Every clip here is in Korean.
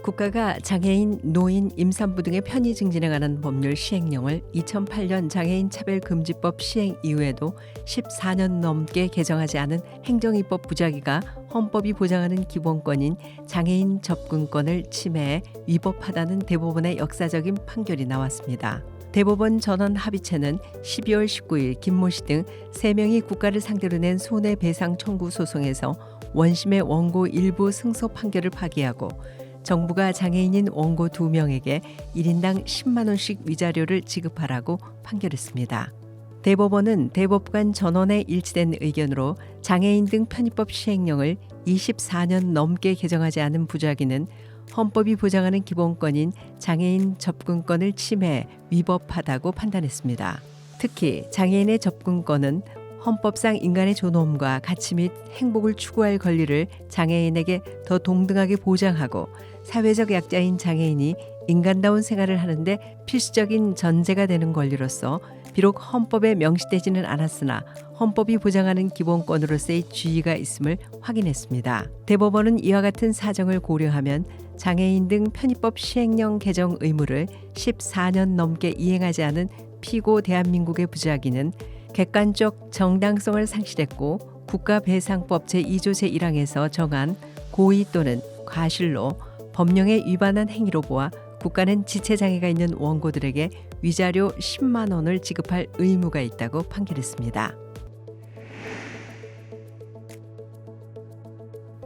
국가가 장애인, 노인, 임산부 등의 편의 증진에 관한 법률 시행령을 2008년 장애인 차별금지법 시행 이후에도 14년 넘게 개정하지 않은 행정입법 부작위가 헌법이 보장하는 기본권인 장애인 접근권을 침해해 위법하다는 대법원의 역사적인 판결이 나왔습니다. 대법원 전원 합의체는 12월 19일 김모 씨 등 3명이 국가를 상대로 낸 손해배상 청구 소송에서 원심의 원고 일부 승소 판결을 파기하고 정부가 장애인인 원고 2명에게 1인당 10만 원씩 위자료를 지급하라고 판결했습니다. 대법원은 대법관 전원의 일치된 의견으로 장애인 등 편의법 시행령을 24년 넘게 개정하지 않은 부작위는 헌법이 보장하는 기본권인 장애인 접근권을 침해 위법하다고 판단했습니다. 특히 장애인의 접근권은 헌법상 인간의 존엄과 가치 및 행복을 추구할 권리를 장애인에게 더 동등하게 보장하고 사회적 약자인 장애인이 인간다운 생활을 하는데 필수적인 전제가 되는 권리로서 비록 헌법에 명시되지는 않았으나 헌법이 보장하는 기본권으로서의 지위가 있음을 확인했습니다. 대법원은 이와 같은 사정을 고려하면 장애인 등 편의법 시행령 개정 의무를 14년 넘게 이행하지 않은 피고 대한민국의 부작위는 객관적 정당성을 상실했고 국가배상법 제2조 제1항에서 정한 고의 또는 과실로 법령에 위반한 행위로 보아 국가는 지체장애가 있는 원고들에게 위자료 10만 원을 지급할 의무가 있다고 판결했습니다.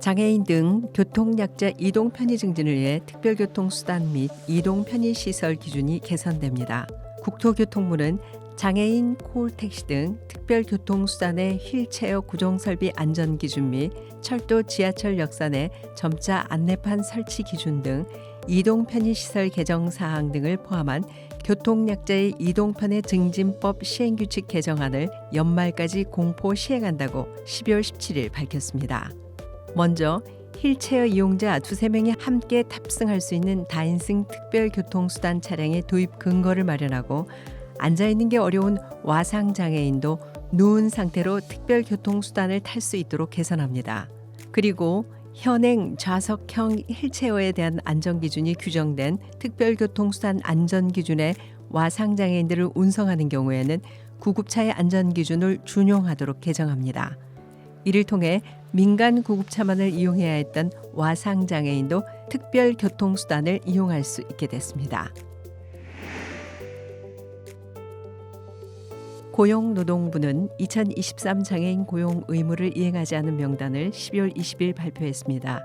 장애인 등 교통약자 이동 편의 증진을 위해 특별교통수단 및 이동 편의시설 기준이 개선됩니다. 국토교통부는 장애인 콜택시 등 특별교통수단의 휠체어 구정설비 안전기준 및 철도 지하철 역산의 점자 안내판 설치 기준 등 이동 편의시설 개정 사항 등을 포함한 교통약자의 이동편의 증진법 시행규칙 개정안을 연말까지 공포 시행한다고 12월 17일 밝혔습니다. 먼저 휠체어 이용자 2~3명이 함께 탑승할 수 있는 다인승 특별교통수단 차량의 도입 근거를 마련하고 앉아있는 게 어려운 와상장애인도 누운 상태로 특별교통수단을 탈 수 있도록 개선합니다. 그리고 현행 좌석형 휠체어에 대한 안전기준이 규정된 특별교통수단 안전기준에 와상장애인들을 운송하는 경우에는 구급차의 안전기준을 준용하도록 개정합니다. 이를 통해 민간 구급차만을 이용해야 했던 와상장애인도 특별교통수단을 이용할 수 있게 됐습니다. 고용노동부는 2023 장애인 고용 의무를 이행하지 않은 명단을 12월 20일 발표했습니다.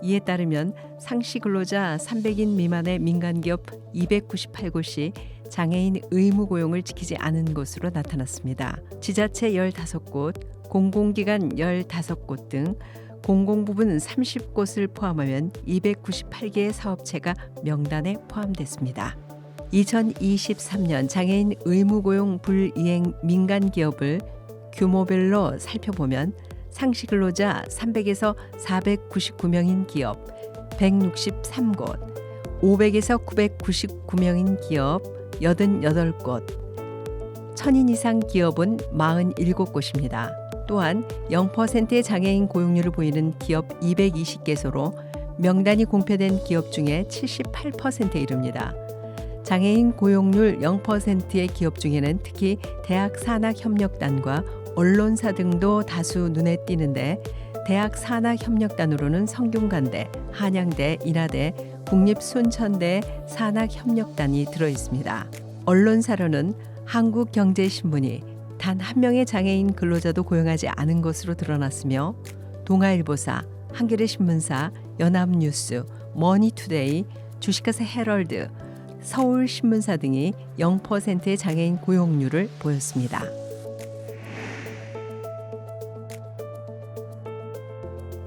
이에 따르면 상시 근로자 300인 미만의 민간기업 298곳이 장애인 의무 고용을 지키지 않은 것으로 나타났습니다. 지자체 15곳, 공공기관 15곳 등 공공부문 30곳을 포함하면 298개의 사업체가 명단에 포함됐습니다. 2023년 장애인 의무고용 불이행 민간기업을 규모별로 살펴보면 상시 근로자 300에서 499명인 기업 163곳, 500에서 999명인 기업 88곳, 1000인 이상 기업은 47곳입니다. 또한 0%의 장애인 고용률을 보이는 기업 220개소로 명단이 공표된 기업 중에 78%에 이릅니다. 장애인 고용률 0%의 기업 중에는 특히 대학 산학협력단과 언론사 등도 다수 눈에 띄는데 대학 산학협력단으로는 성균관대, 한양대, 인하대, 국립순천대 산학협력단이 들어있습니다. 언론사로는 한국경제신문이 단 한 명의 장애인 근로자도 고용하지 않은 것으로 드러났으며 동아일보사, 한겨레 신문사, 연합뉴스, 머니투데이, 주식회사 헤럴드, 서울신문사 등이 0%의 장애인 고용률을 보였습니다.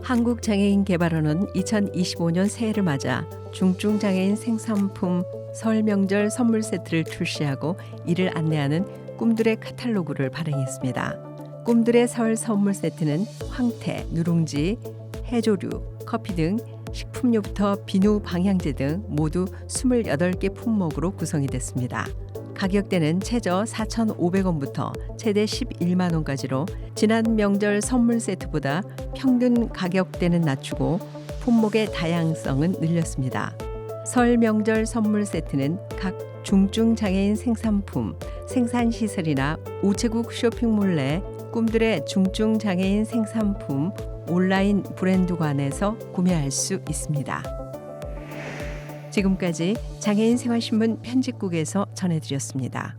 한국장애인개발원은 2025년 새해를 맞아 중증장애인 생산품 설 명절 선물 세트를 출시하고 이를 안내하는 꿈들의 카탈로그를 발행했습니다. 꿈들의 설 선물 세트는 황태, 누룽지, 해조류, 커피 등 식품류부터 비누, 방향제 등 모두 28개 품목으로 구성이 됐습니다. 가격대는 최저 4,500원부터 최대 11만 원까지로 지난 명절 선물 세트보다 평균 가격대는 낮추고 품목의 다양성은 늘렸습니다. 설 명절 선물 세트는 각 중증 장애인 생산품, 생산시설이나 우체국 쇼핑몰 내 꿈들의 중증 장애인 생산품 온라인 브랜드관에서 구매할 수 있습니다. 지금까지 장애인 생활신문 편집국에서 전해드렸습니다.